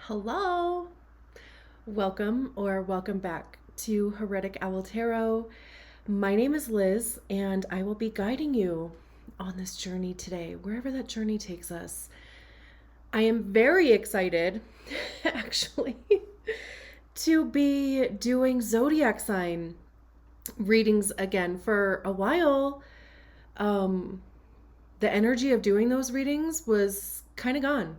Hello, welcome back to Heretic Owl Tarot. My name is Liz, and I will be guiding you on this journey today, wherever that journey takes us. I am very excited, actually, to be doing zodiac sign readings again. For a while, um, the energy of doing those readings was kind of gone.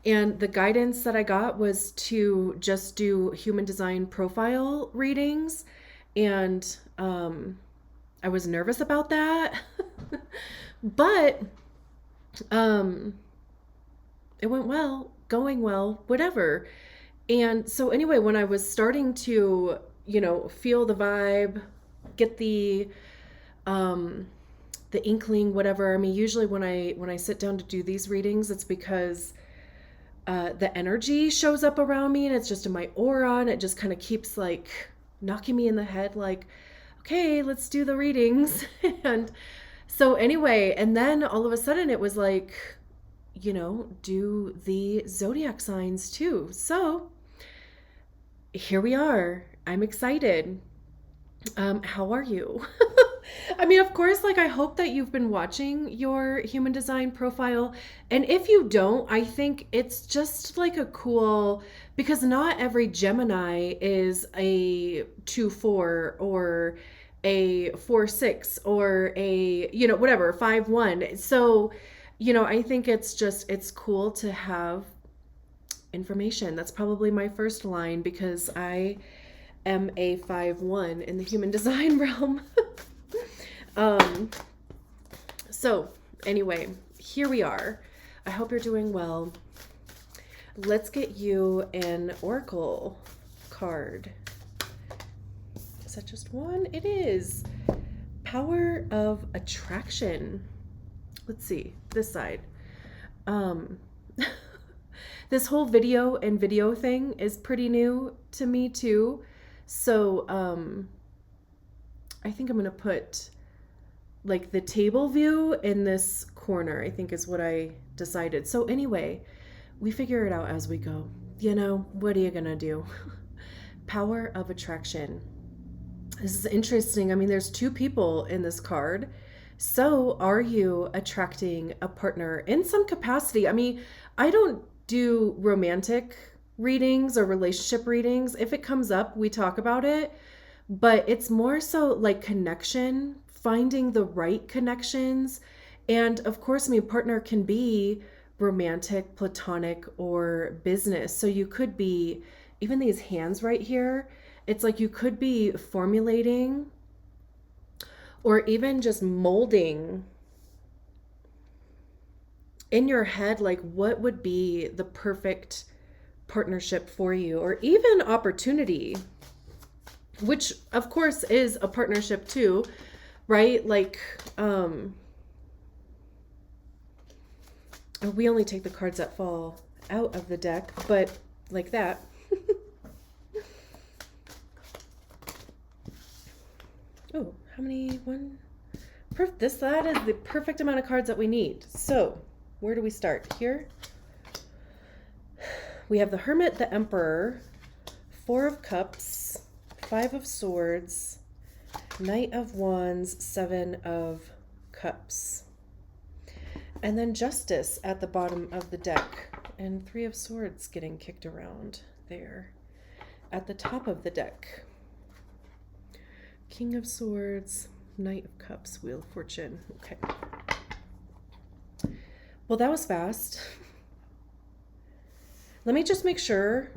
And the guidance that I got was to just do human design profile readings. And I was nervous about that. But um, it went well, going well, whatever. And so, anyway, when I was starting to, feel the vibe, get um, the inkling, whatever. I mean, usually when I sit down to do these readings, it's because the energy shows up around me and it's just in my aura, and it just kind of keeps like knocking me in the head like, okay, let's do the readings. And so anyway, and then all of a sudden it was like, do the zodiac signs too. So here we are. I'm excited. How are you? I mean, of course, like I hope that you've been watching your human design profile. And if you don't, I think it's just like a cool, because not every Gemini is a 2-4 or a 4-6 or a, whatever, 5-1. So, I think it's cool to have information. That's probably my first line because I am a 5-1 in the human design realm. um, so anyway, here we are. I hope you're doing well. Let's get you an oracle card. Is that just one? It is. Power of attraction. Let's see, this side. This whole video thing is pretty new to me too. So I think I'm gonna put like the table view in this corner, I think is what I decided. So anyway, we figure it out as we go. What are you gonna do? Power of attraction. This is interesting. I mean, there's two people in this card. So are you attracting a partner in some capacity? I mean, I don't do romantic readings or relationship readings. If it comes up, we talk about it, but it's more so like connection, finding the right connections. And of course, I mean, partner can be romantic, platonic, or business. So you could be, even these hands right here, it's like you could be formulating or even just molding in your head, like what would be the perfect partnership for you, or even opportunity, which of course is a partnership too, right? Like, we only take the cards that fall out of the deck, but like that. Oh, how many? One. That is the perfect amount of cards that we need. So, where do we start? Here. We have the Hermit, the Emperor, 4 of Cups, 5 of Swords, Knight of Wands, 7 of Cups. And then Justice at the bottom of the deck, and 3 of Swords getting kicked around there at the top of the deck. King of Swords, Knight of Cups, Wheel of Fortune. Okay. Well, that was fast. Let me just make sure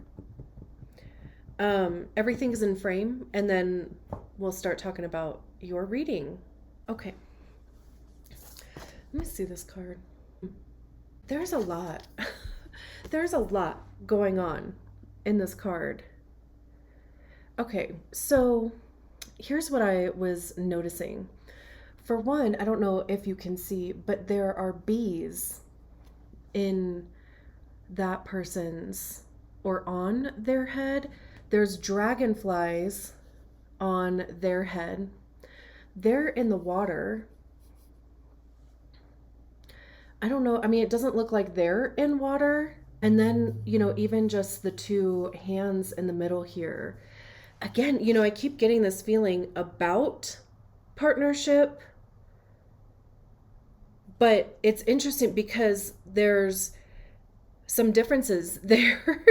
everything is in frame, and then we'll start talking about your reading. Okay. Let me see this card. There's a lot. There's a lot going on in this card. Okay, so here's what I was noticing. For one, I don't know if you can see, but there are bees in that person's or on their head. There's dragonflies on their head. They're in the water. I don't know. I mean, it doesn't look like they're in water And then, even just the two hands in the middle here. Again, I keep getting this feeling about partnership, but it's interesting because there's some differences there.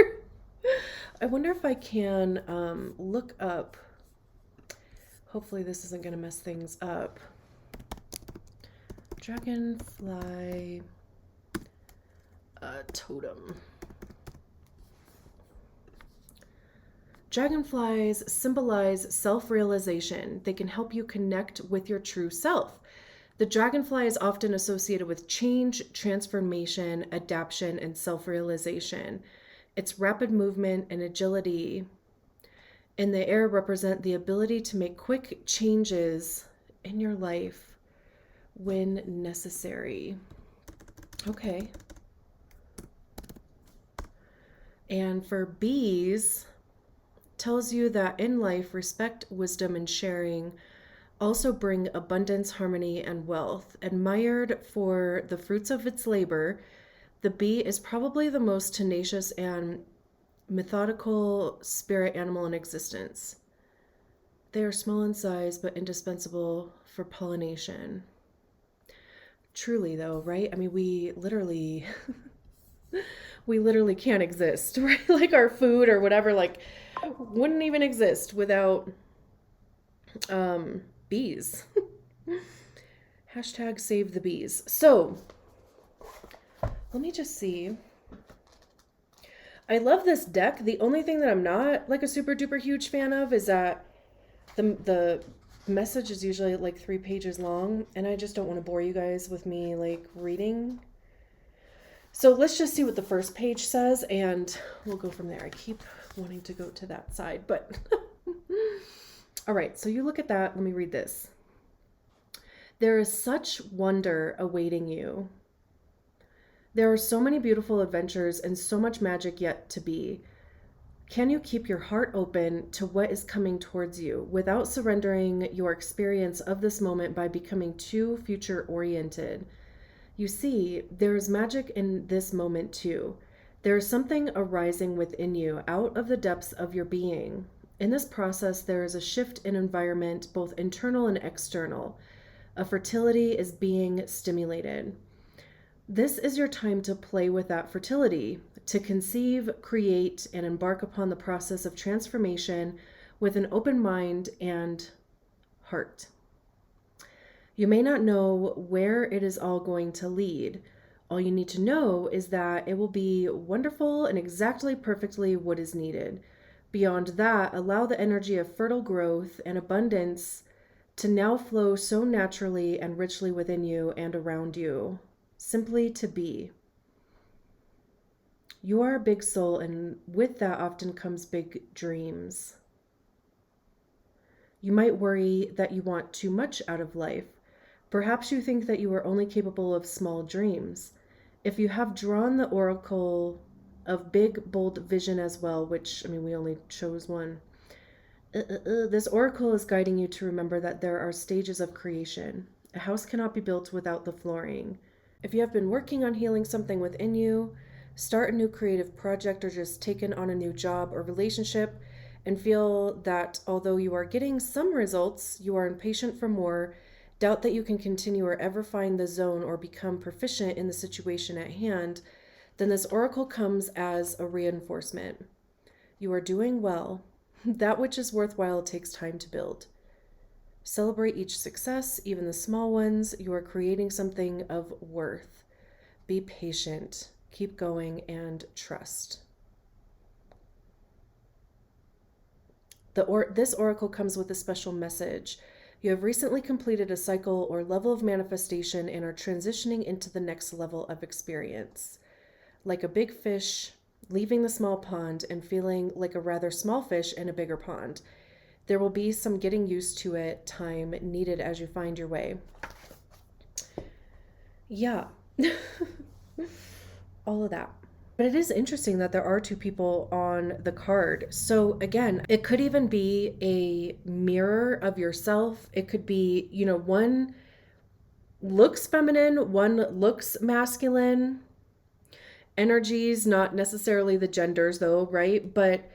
I wonder if I can look up. Hopefully, this isn't going to mess things up. Dragonfly totem. Dragonflies symbolize self-realization. They can help you connect with your true self. The dragonfly is often associated with change, transformation, adaptation, and self-realization. Its rapid movement and agility in the air represent the ability to make quick changes in your life when necessary. Okay. And for bees, tells you that in life, respect, wisdom, and sharing also bring abundance, harmony, and wealth. Admired for the fruits of its labor, the bee is probably the most tenacious and methodical spirit animal in existence. They are small in size, but indispensable for pollination. Truly, though, right? I mean, we literally can't exist, right? Like our food or whatever, like, wouldn't even exist without bees. Hashtag save the bees. So let me just see. I love this deck. The only thing that I'm not like a super duper huge fan of is that the message is usually like 3 pages long, and I just don't want to bore you guys with me like reading. So let's just see what the first page says, and we'll go from there. I keep wanting to go to that side, but all right, so you look at that. Let me read this. There is such wonder awaiting you. There are so many beautiful adventures and so much magic yet to be. Can you keep your heart open to what is coming towards you without surrendering your experience of this moment by becoming too future oriented? You see, there is magic in this moment too. There is something arising within you out of the depths of your being. In this process, there is a shift in environment, both internal and external. A fertility is being stimulated. This is your time to play with that fertility, to conceive, create, and embark upon the process of transformation with an open mind and heart. You may not know where it is all going to lead. All you need to know is that it will be wonderful and exactly perfectly what is needed. Beyond that, allow the energy of fertile growth and abundance to now flow so naturally and richly within you and around you. Simply to be. You are a big soul, and with that often comes big dreams. You might worry that you want too much out of life. Perhaps you think that you are only capable of small dreams. If you have drawn the oracle of big, bold vision as well, which, I mean, we only chose one. This oracle is guiding you to remember that there are stages of creation. A house cannot be built without the flooring. If you have been working on healing something within you, start a new creative project, or just taken on a new job or relationship, and feel that although you are getting some results, you are impatient for more, doubt that you can continue or ever find the zone or become proficient in the situation at hand, then this oracle comes as a reinforcement. You are doing well. That which is worthwhile takes time to build. Celebrate each success, even the small ones. You are creating something of worth. Be patient, keep going, and trust. This oracle comes with a special message. You have recently completed a cycle or level of manifestation and are transitioning into the next level of experience. Like a big fish leaving the small pond and feeling like a rather small fish in a bigger pond. There will be some getting used to it time needed as you find your way. Yeah. All of that. But it is interesting that there are 2 people on the card. So again, it could even be a mirror of yourself. It could be, one looks feminine, one looks masculine. energies, not necessarily the genders though, right? But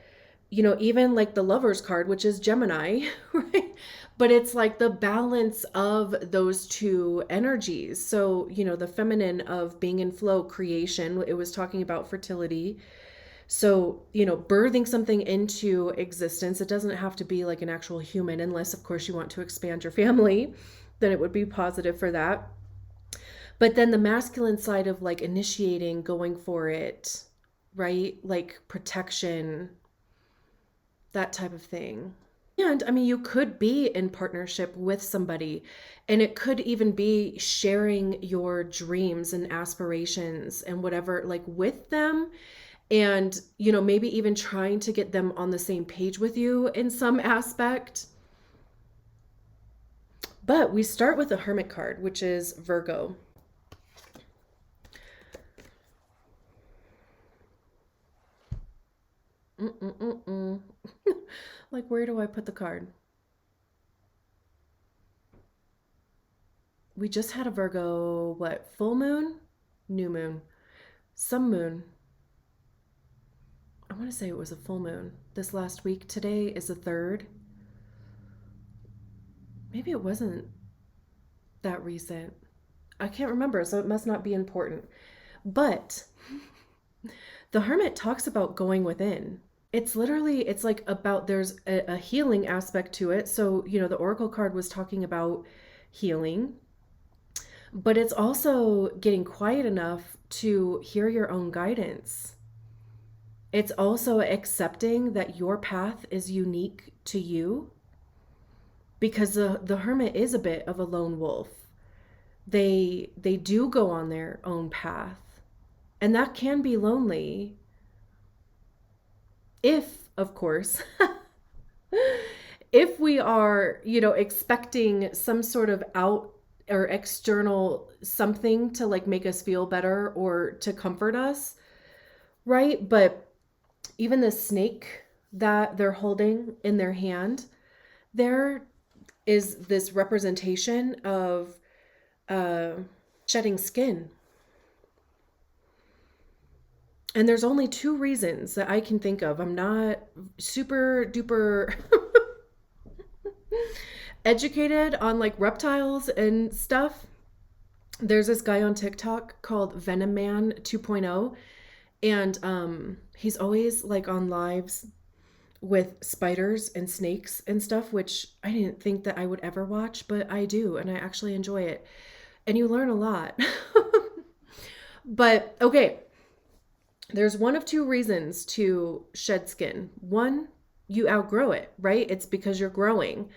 even like the Lover's card, which is Gemini, right? But it's like the balance of those two energies. So, the feminine of being in flow, creation, it was talking about fertility. So, birthing something into existence, it doesn't have to be like an actual human, unless, of course, you want to expand your family, then it would be positive for that. But then the masculine side of like initiating, going for it, right? Like protection, that type of thing. And I mean, you could be in partnership with somebody, and it could even be sharing your dreams and aspirations and whatever, like with them. And, maybe even trying to get them on the same page with you in some aspect. But we start with the Hermit card, which is Virgo. Mm-mm-mm-mm. Like, where do I put the card? We just had a Virgo, what, full moon? New moon. Some moon. I want to say it was a full moon this last week. Today is the third. Maybe it wasn't that recent. I can't remember, so it must not be important. But the Hermit talks about going within. It's literally, it's like about there's a healing aspect to it. So, the Oracle card was talking about healing, but it's also getting quiet enough to hear your own guidance. It's also accepting that your path is unique to you, because the hermit is a bit of a lone wolf. They do go on their own path, and that can be lonely if, of course, if we are, expecting some sort of out or external something to like make us feel better or to comfort us, right? But even the snake that they're holding in their hand, there is this representation of uh, shedding skin. And there's only two reasons that I can think of. I'm not super duper educated on like reptiles and stuff. There's this guy on TikTok called Venom Man 2.0, and he's always like on lives with spiders and snakes and stuff, which I didn't think that I would ever watch, but I do, and I actually enjoy it. And you learn a lot. But okay, there's one of two reasons to shed skin. One, you outgrow it, right? It's because you're growing.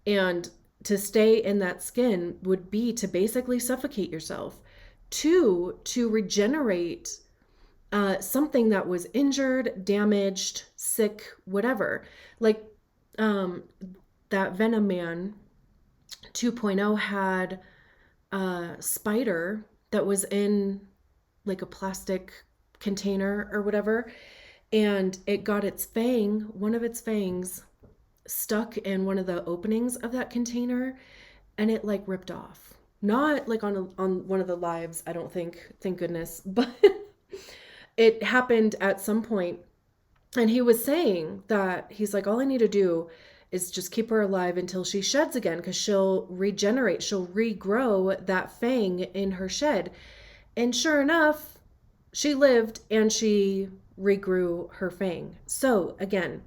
And to stay in that skin would be to basically suffocate yourself. Two, to regenerate something that was injured, damaged, sick, whatever. Like that Venom Man 2.0 had a spider that was in like a plastic container or whatever, and it got its fang, one of its fangs, stuck in one of the openings of that container, and it like ripped off. Not like on one of the lives, I don't think, thank goodness, but it happened at some point. And he was saying that he's like, all I need to do is just keep her alive until she sheds again, because she'll regenerate, she'll regrow that fang in her shed. And sure enough, she lived and she regrew her fang. So again,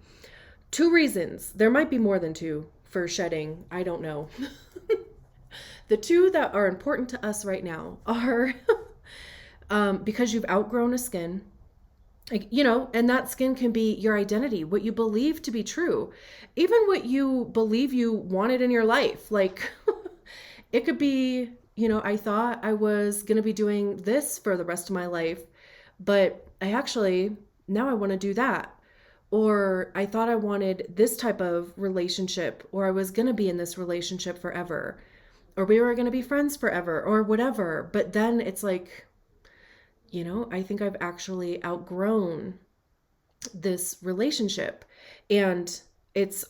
two reasons. There might be more than two for shedding. I don't know. The two that are important to us right now are because you've outgrown a skin, like, and that skin can be your identity, what you believe to be true, even what you believe you wanted in your life. Like, it could be, I thought I was going to be doing this for the rest of my life, but now I want to do that. Or I thought I wanted this type of relationship, or I was going to be in this relationship forever, or we were going to be friends forever, or whatever. But then it's like, I think I've actually outgrown this relationship. And it's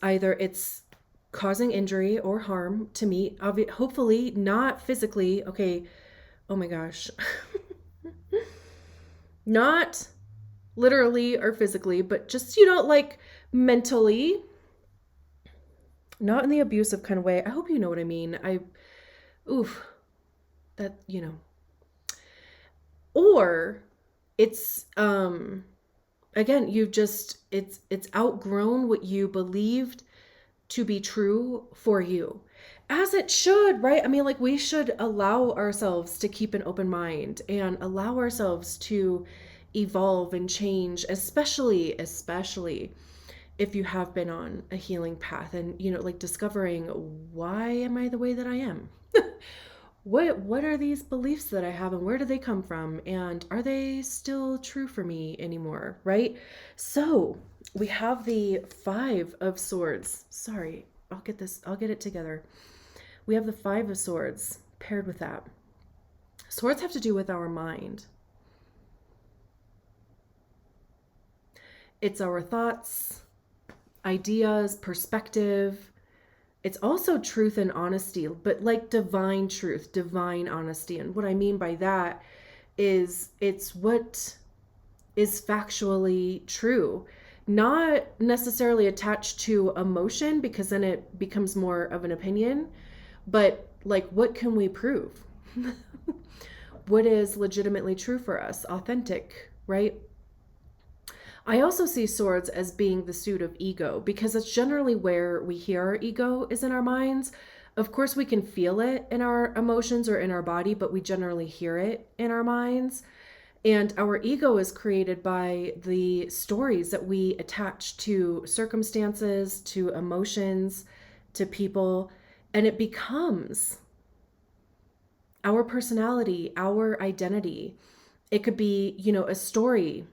causing injury or harm to me. Hopefully not physically. Okay. Oh my gosh. Not literally or physically, but just, like mentally, not in the abusive kind of way. I hope you know what I mean. Oof, that, or it's, again, it's outgrown what you believed to be true for you. As it should, right? I mean, like, we should allow ourselves to keep an open mind and allow ourselves to evolve and change, especially if you have been on a healing path and, like discovering, why am I the way that I am? What are these beliefs that I have and where do they come from? And are they still true for me anymore? Right? So we have the Five of Swords. Sorry, I'll get it together. We have the Five of Swords paired with that. Swords have to do with our mind. It's our thoughts, ideas, perspective. It's also truth and honesty, but like divine truth, divine honesty. And what I mean by that is it's what is factually true, not necessarily attached to emotion, because then it becomes more of an opinion, but like, what can we prove? What is legitimately true for us, authentic, right? I also see swords as being the suit of ego, because it's generally where we hear our ego is in our minds. Of course, we can feel it in our emotions or in our body, but we generally hear it in our minds. And our ego is created by the stories that we attach to circumstances, to emotions, to people, and it becomes our personality, our identity. It could be, a story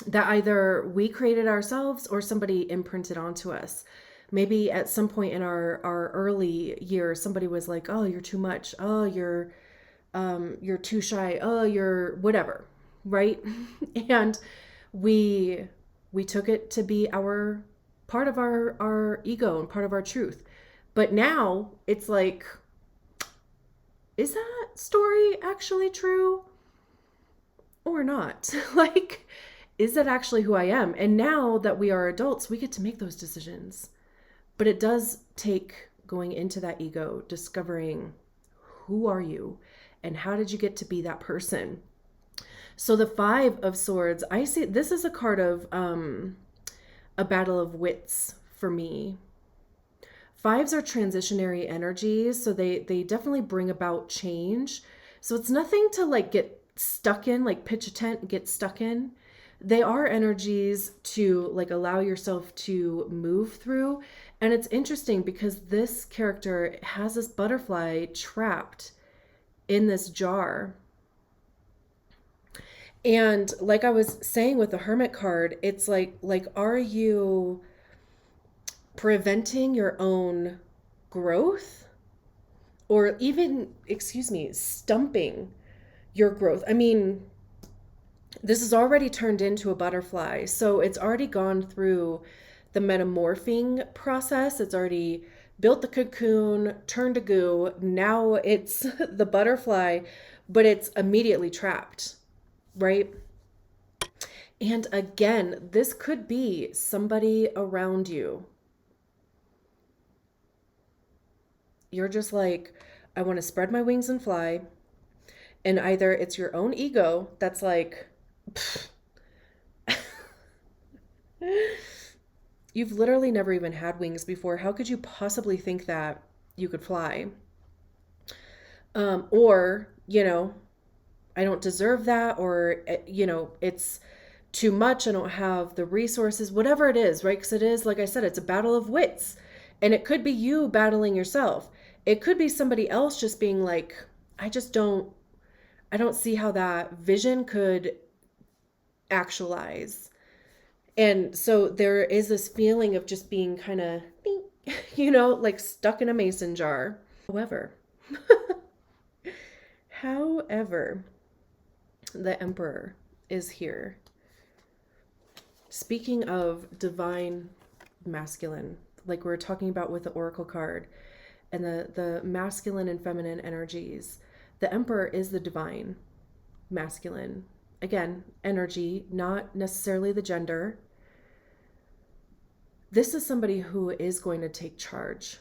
that either we created ourselves or somebody imprinted onto us. Maybe at some point in our early years, somebody was like, "Oh, you're too much. Oh, you're too shy. Oh, you're whatever," right? And we we took it to be our part of our ego and part of our truth. But now it's like, is that story actually true or not? Like, is that actually who I am? And now that we are adults, we get to make those decisions. But it does take going into that ego, discovering, who are you and how did you get to be that person? So the Five of Swords, I see this is a card of a battle of wits for me. Fives are transitionary energies, so they definitely bring about change. So it's nothing to like get stuck in, like pitch a tent and get stuck in. They are energies to like allow yourself to move through. And it's interesting because this character has this butterfly trapped in this jar. And like I was saying with the Hermit card, it's like are you preventing your own growth, or even, excuse me, stumping your growth? I mean, this is already turned into a butterfly, so it's already gone through the metamorphing process. It's already built the cocoon, turned to goo. Now it's the butterfly, but it's immediately trapped, right? And again, this could be somebody around you. You're just like, I want to spread my wings and fly. And either it's your own ego that's like, you've literally never even had wings before. How could you possibly think that you could fly? Or, I don't deserve that, or, it's too much. I don't have the resources, whatever it is, right? Because it is, like I said, it's a battle of wits. And it could be you battling yourself. It could be somebody else just being like, I don't see how that vision could actualize. And so there is this feeling of just being kind of, like stuck in a mason jar. However, however, the Emperor is here. Speaking of divine masculine, like we were talking about with the Oracle card, and the masculine and feminine energies, the Emperor is the divine masculine again, energy, not necessarily the gender. This is somebody who is going to take charge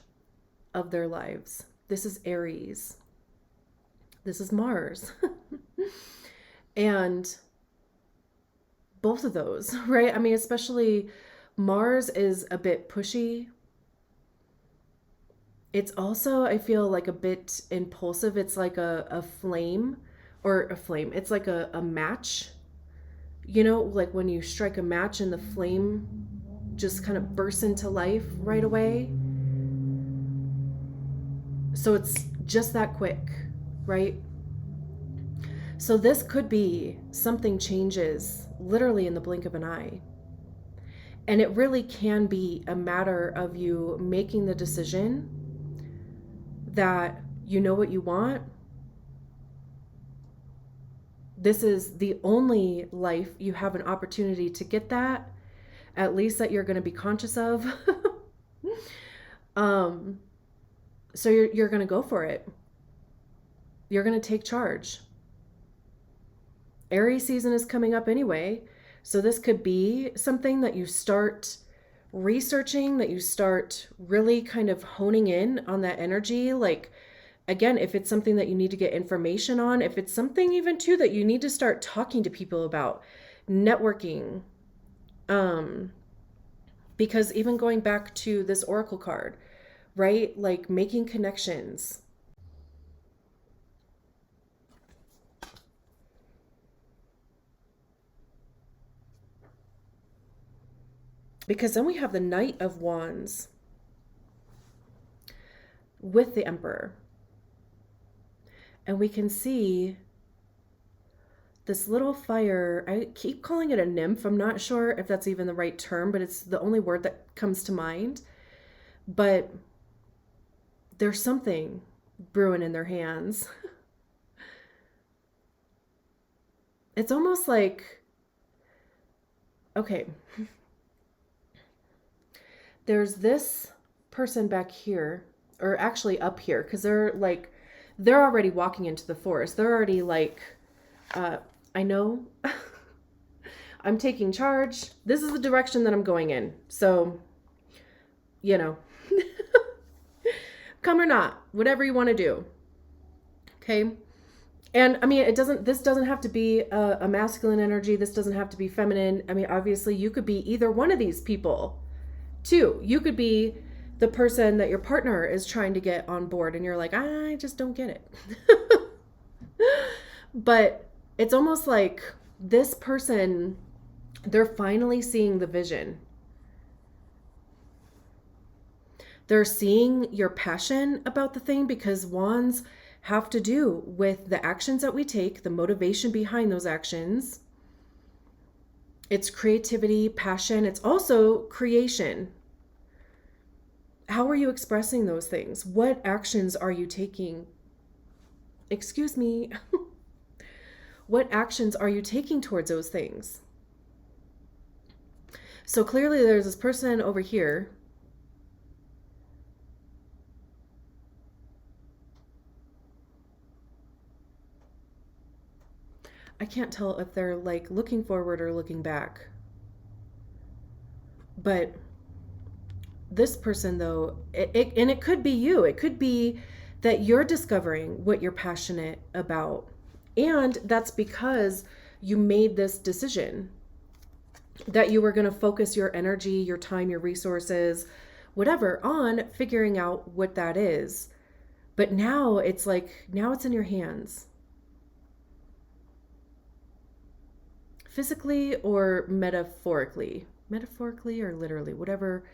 of their lives. This is Aries. This is Mars. And both of those, right? I mean, especially Mars is a bit pushy. It's also, I feel like a bit impulsive. It's like a flame or a flame. It's like a match, like when you strike a match and the flame just kind of bursts into life right away. So it's just that quick, right? So this could be something changes literally in the blink of an eye. And it really can be a matter of you making the decision that you know what you want. This is the only life you have an opportunity to get that, at least that you're going to be conscious of. So you're going to go for it. You're going to take charge. Aries season is coming up anyway. So this could be something that you start researching, that you start really kind of honing in on that energy. Like, again, if it's something that you need to get information on, if it's something even too that you need to start talking to people about, networking. Because even going back to this oracle card, right? Like making connections. Because then we have the Knight of Wands with the Emperor. And we can see this little fire. I keep calling it a nymph. I'm not sure if that's even the right term, but it's the only word that comes to mind. But there's something brewing in their hands. It's almost like, okay, there's this person back here, or actually up here, because they're already walking into the forest. They're already like, I know I'm taking charge. This is the direction that I'm going in. So, come or not, whatever you want to do. Okay. And I mean, this doesn't have to be a masculine energy. This doesn't have to be feminine. I mean, obviously you could be either one of these people too. You could be the person that your partner is trying to get on board and you're like, I just don't get it. But it's almost like this person, they're finally seeing the vision. They're seeing your passion about the thing, because wands have to do with the actions that we take, the motivation behind those actions. It's creativity, passion. It's also creation. How are you expressing those things? What actions are you taking? Excuse me. What actions are you taking towards those things? So clearly there's this person over here. I can't tell if they're like looking forward or looking back. But this person though, and it could be you. It could be that you're discovering what you're passionate about. And that's because you made this decision that you were going to focus your energy, your time, your resources, whatever, on figuring out what that is. But now it's in your hands. Physically or metaphorically or literally, whatever,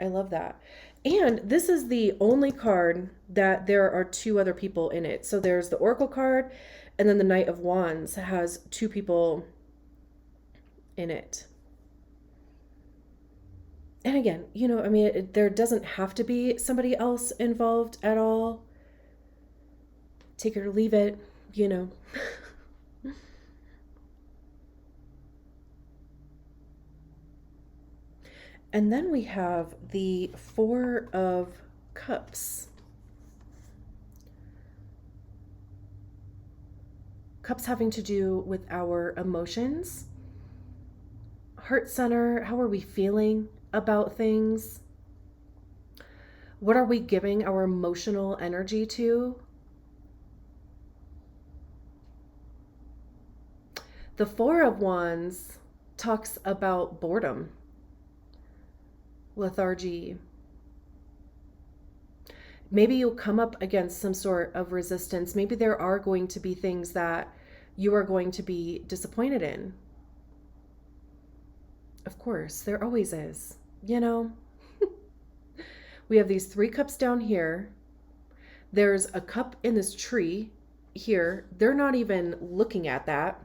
I love that. And this is the only card that there are two other people in it. So there's the Oracle card, and then the Knight of Wands has two people in it. And again, I mean, there doesn't have to be somebody else involved at all. Take it or leave it, And then we have the Four of Cups. Cups having to do with our emotions, heart center. How are we feeling about things? What are we giving our emotional energy to? The Four of Wands talks about boredom, lethargy. Maybe you'll come up against some sort of resistance. Maybe there are going to be things that you are going to be disappointed in. Of course, there always is, you know? We have these 3 cups down here. There's a cup in this tree here. They're not even looking at that.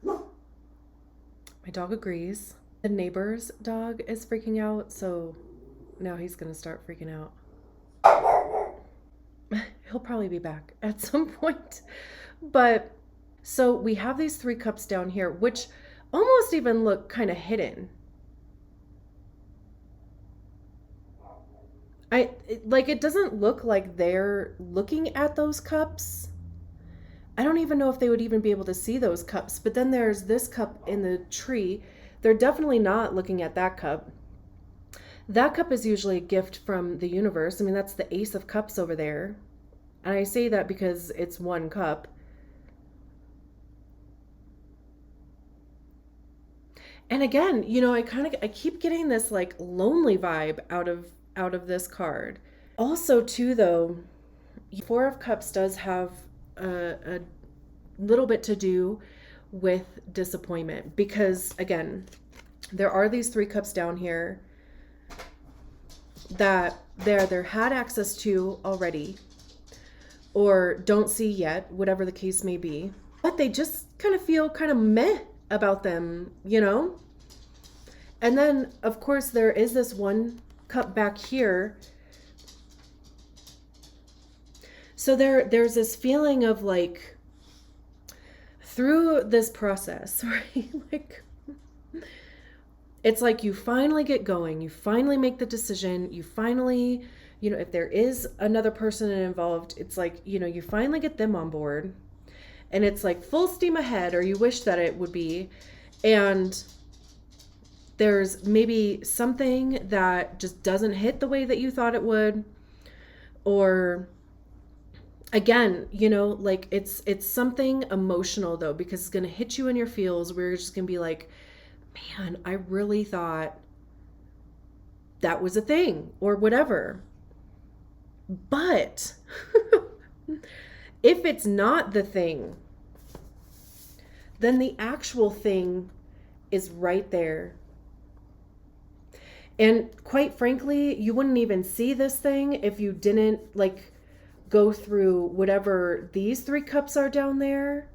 My dog agrees. The neighbor's dog is freaking out, so now he's going to start freaking out. He'll probably be back at some point. But so we have these 3 cups down here, which almost even look kind of hidden. It doesn't look like they're looking at those cups. I don't even know if they would even be able to see those cups. But then there's this cup in the tree. They're definitely not looking at that cup. That cup is usually a gift from the universe. I mean, that's the Ace of Cups over there. And I say that because it's 1 cup. And again, you know, I keep getting this like lonely vibe out of this card. Also, too, though, 4 of Cups does have a little bit to do with disappointment, because again, there are these 3 cups down here that they're had access to already or don't see yet, whatever the case may be, but they just kind of feel kind of meh about them, you know? And then of course there is this 1 cup back here. So there's this feeling of like, through this process, right? Like, it's like you finally get going, you finally make the decision, you finally, you know, if there is another person involved, it's like, you know, you finally get them on board and it's like full steam ahead, or you wish that it would be. And there's maybe something that just doesn't hit the way that you thought it would, or again, you know, like it's something emotional though, because it's going to hit you in your feels where you're just going to be like, man, I really thought that was a thing or whatever. But if it's not the thing, then the actual thing is right there. And quite frankly, you wouldn't even see this thing if you didn't like go through whatever these 3 cups are down there.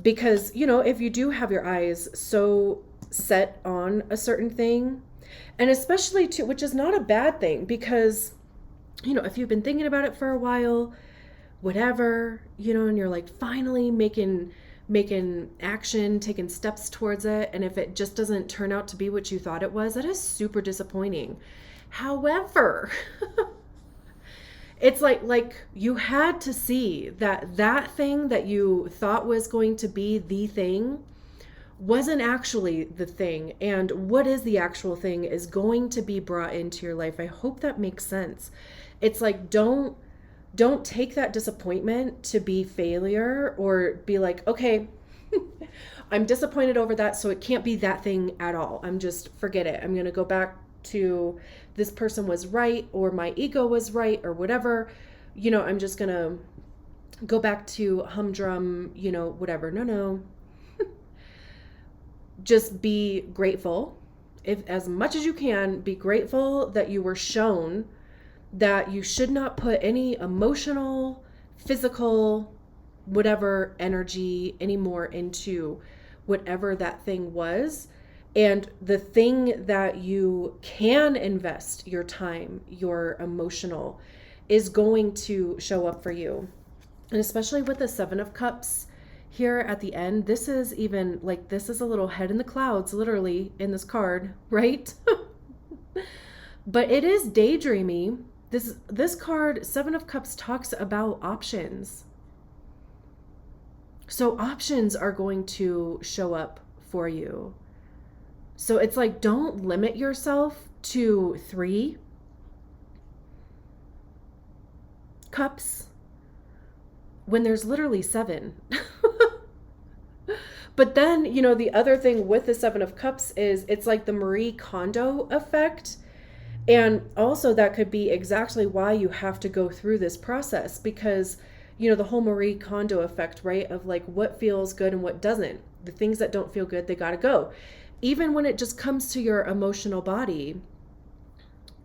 Because, you know, if you do have your eyes so set on a certain thing, and especially too, which is not a bad thing, because, you know, if you've been thinking about it for a while, whatever, you know, and you're like finally making action, taking steps towards it, and if it just doesn't turn out to be what you thought it was, that is super disappointing. However, it's like you had to see that thing that you thought was going to be the thing wasn't actually the thing, and what is the actual thing is going to be brought into your life. I hope that makes sense. It's like, don't take that disappointment to be failure, or be like, okay, I'm disappointed over that, so it can't be that thing at all. I'm just, forget it. I'm going to go back to this person was right, or my ego was right, or whatever. You know, I'm just going to go back to humdrum, you know, whatever. No. Just be grateful. If as much as you can, be grateful that you were shown that you should not put any emotional, physical, whatever energy anymore into whatever that thing was. And the thing that you can invest your time, your emotional, is going to show up for you. And especially with the 7 of Cups here at the end, this is even like, this is a little head in the clouds, literally, in this card, right? But it is daydreamy. This card, 7 of Cups, talks about options. So options are going to show up for you. So it's like, don't limit yourself to 3 cups when there's literally 7. But then, the other thing with the 7 of cups is it's like the Marie Kondo effect. And also, that could be exactly why you have to go through this process because, the whole Marie Kondo effect, right? Of like what feels good and what doesn't. The things that don't feel good, they got to go. Even when it just comes to your emotional body,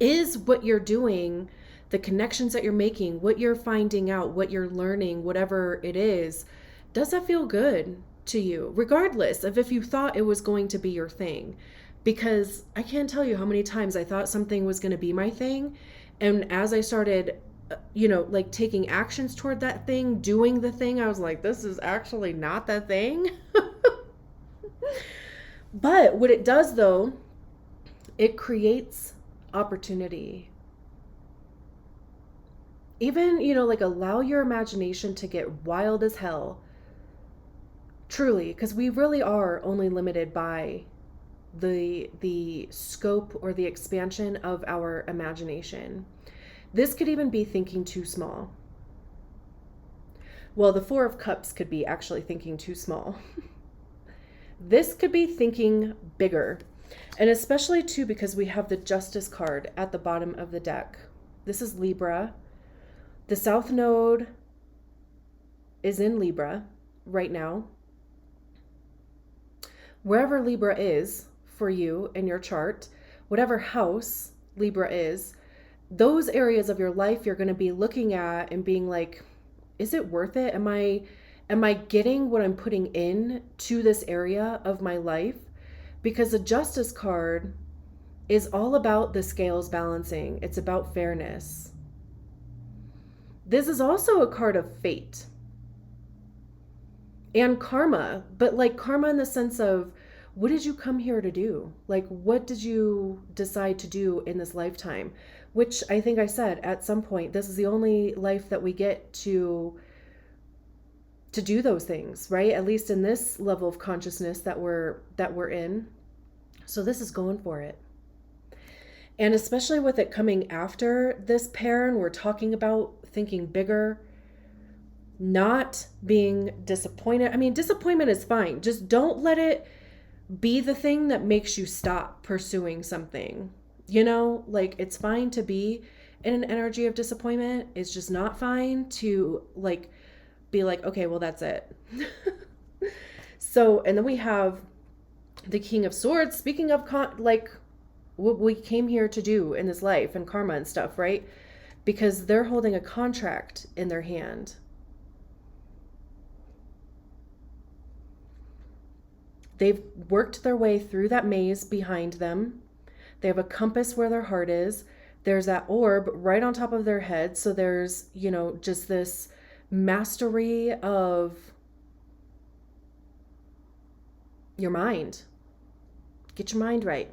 is what you're doing, the connections that you're making, what you're finding out, what you're learning, whatever it is, does that feel good to you, regardless of if you thought it was going to be your thing? Because I can't tell you how many times I thought something was going to be my thing. And as I started, like taking actions toward that thing, doing the thing, I was like, this is actually not the thing. But what it does, though, it creates opportunity. Even, like allow your imagination to get wild as hell. Truly, because we really are only limited by the scope or the expansion of our imagination. This could even be thinking too small. Well, the 4 of cups could be actually thinking too small. This could be thinking bigger. And especially too because we have the Justice card at the bottom of the deck. This is Libra. The South Node is in Libra right now. Wherever Libra is for you in your chart, whatever house Libra is, those areas of your life you're going to be looking at and being like, is it worth it? Am I getting what I'm putting in to this area of my life? Because the Justice card is all about the scales balancing. It's about fairness. This is also a card of fate and karma, but like karma in the sense of, what did you come here to do? Like, what did you decide to do in this lifetime? Which I think I said at some point, this is the only life that we get to do those things, right? At least in this level of consciousness that we're in. So this is going for it. And especially with it coming after this pair, and we're talking about thinking bigger, not being disappointed. I mean, disappointment is fine. Just don't let it be the thing that makes you stop pursuing something. Like it's fine to be in an energy of disappointment. It's just not fine to like be like, okay, well, that's it. So, and then we have the King of Swords. Speaking of like what we came here to do in this life and karma and stuff, right? Because they're holding a contract in their hand. They've worked their way through that maze behind them. They have a compass where their heart is. There's that orb right on top of their head. So there's, just this mastery of your mind. Get your mind right.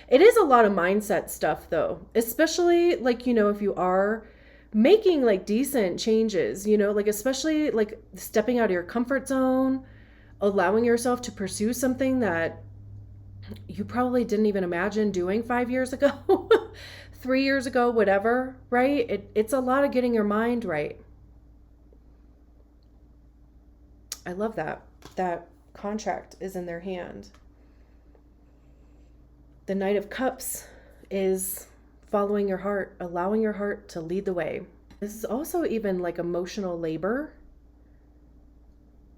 It is a lot of mindset stuff though, especially like, if you are making like decent changes, like especially like stepping out of your comfort zone, allowing yourself to pursue something that you probably didn't even imagine doing 5 years ago, 3 years ago, whatever, right? It's a lot of getting your mind right. I love that. That contract is in their hand. The Knight of Cups is following your heart, allowing your heart to lead the way. This is also even like emotional labor.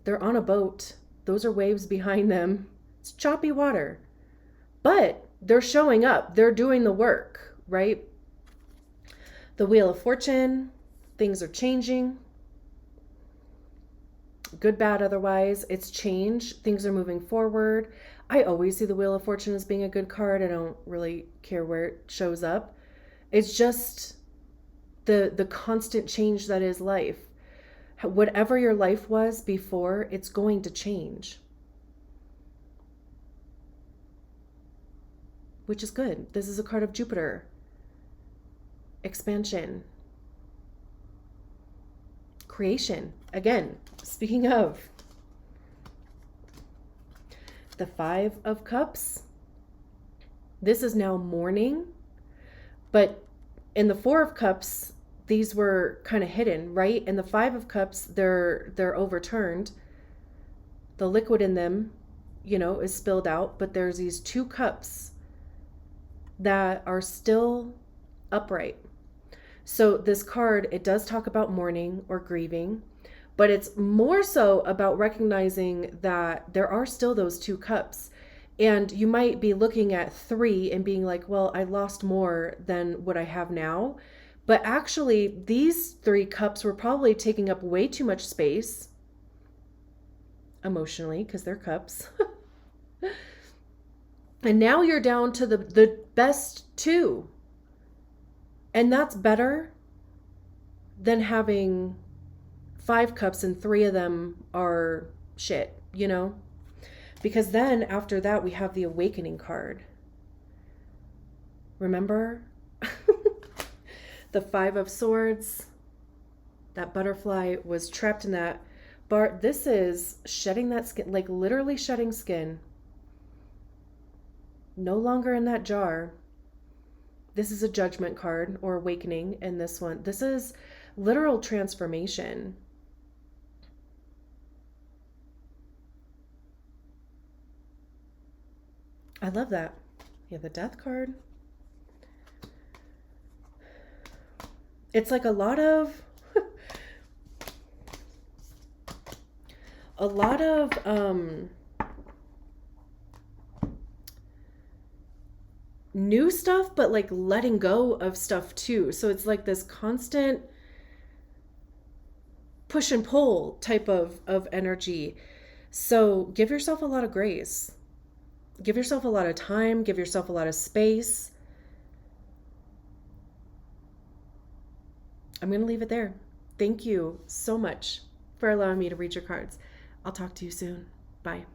They're on a boat. Those are waves behind them. It's choppy water. But they're showing up. They're doing the work, right? The Wheel of Fortune. Things are changing. Good, bad, otherwise. It's change. Things are moving forward. I always see the Wheel of Fortune as being a good card. I don't really care where it shows up. It's just the constant change that is life. Whatever your life was before, it's going to change. Which is good. This is a card of Jupiter. Expansion. creation. Again, speaking of the Five of Cups, this is now mourning, but in the Four of Cups, these were kind of hidden, right? In the Five of Cups, they're overturned. The liquid in them, is spilled out, but there's these two cups that are still upright. So this card, it does talk about mourning or grieving, but it's more so about recognizing that there are still those two cups. And you might be looking at three and being like, well, I lost more than what I have now. But actually, these three cups were probably taking up way too much space emotionally because they're cups. And now you're down to the best two. And that's better than having 5 cups and 3 of them are shit, Because then after that, we have the awakening card. Remember? The 5 of Swords. That butterfly was trapped in that bar. This is shedding that skin, like literally shedding skin. No longer in that jar. This is a judgment card or awakening in this one. This is literal transformation. I love that. Yeah, the death card. It's like a lot of new stuff, but like letting go of stuff too. So it's like this constant push and pull type of energy. So give yourself a lot of grace. Give yourself a lot of time. Give yourself a lot of space. I'm going to leave it there. Thank you so much for allowing me to read your cards. I'll talk to you soon. Bye.